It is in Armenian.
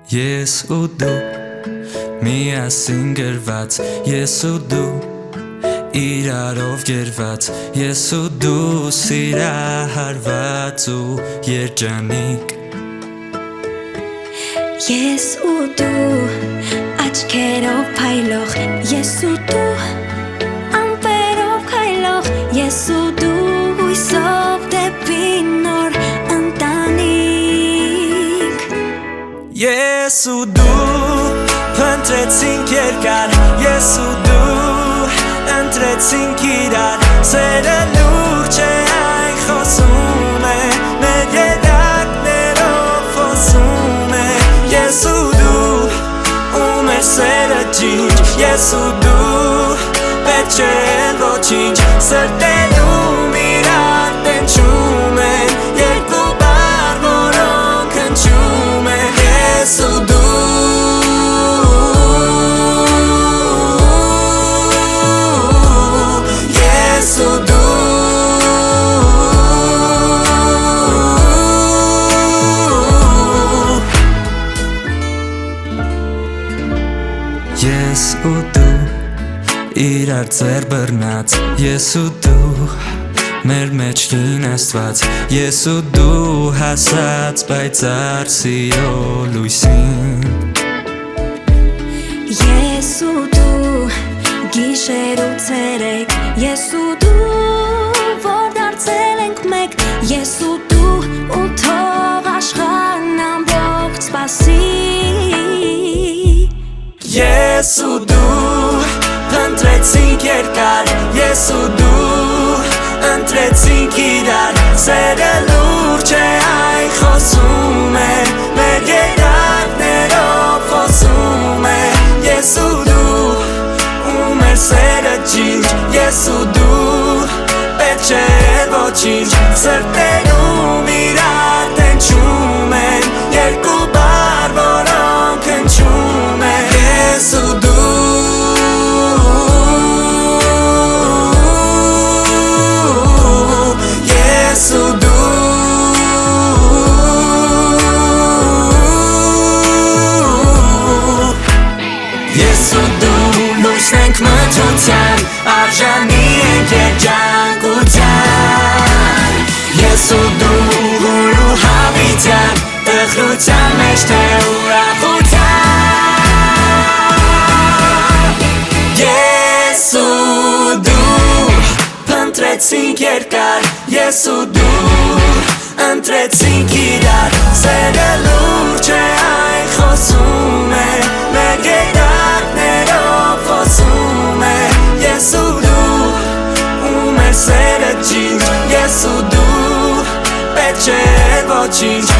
Ես ու դու միասին գրված, ես ու դու իրարով գերված, ես ու դու սիրահարված ու երջանիկ, ես ու դու աչքերով փայլող, ես ու դու ամպերով քայլող, ես ու դու հույսով դեպի նոր ընտանիք, ես ու դու փնտրեցինք երկար, ես ու դու ընտրեցինք իրար, սերը լուրջ է այն խոսում է, մեր երակներով խոսում է, ես ու դու ու մեր սերը ջինջ, ես ու դու պետք չէ ոչինչ, սրտերում իրար տենչում են, երկու բառ, որոնք հնչում են, ես ու դու Ես ու դու իրար ձեր բռնած, ես ու դու մեր մեջ կին Աստված, ես ու դու հասած պայծառ սիրո լույսին, ես ու դու գիշեր ու ցերեկ, ես ու դու որ դարձել ենք մեկ, ես ու դու ու թող աշխարհն ամբողջ սպասի, ես ու դու փնտրեցինք երկար, ես ու դու ընտրեցինք իրար, սերը լուրջ է այն խոսում է, մեր երակներով խոսում է, ես ու դու ու մեր սերը ջինջ, ես ու դու պետք չէ ոչինչ, սրտերում իրար տենչում են, երկու բառ, որոնք հնչում են, ես ու դու ես ու դու ես ու դու լույսն ենք մթության, արժանի ենք երջանկության, ես ու դու հույր ու հավիտյան, տխրության մեջ թե ուրախության, ես ու դու փնտրեցինք երկար, ես ու դու ընտրեցինք իրար, սերը լուրջ է այն խոսում է, մեր երակներով խոսում է, ես ու դու ու մեր սերը ջինջ, ես ու դու պետք չէ ոչինչ,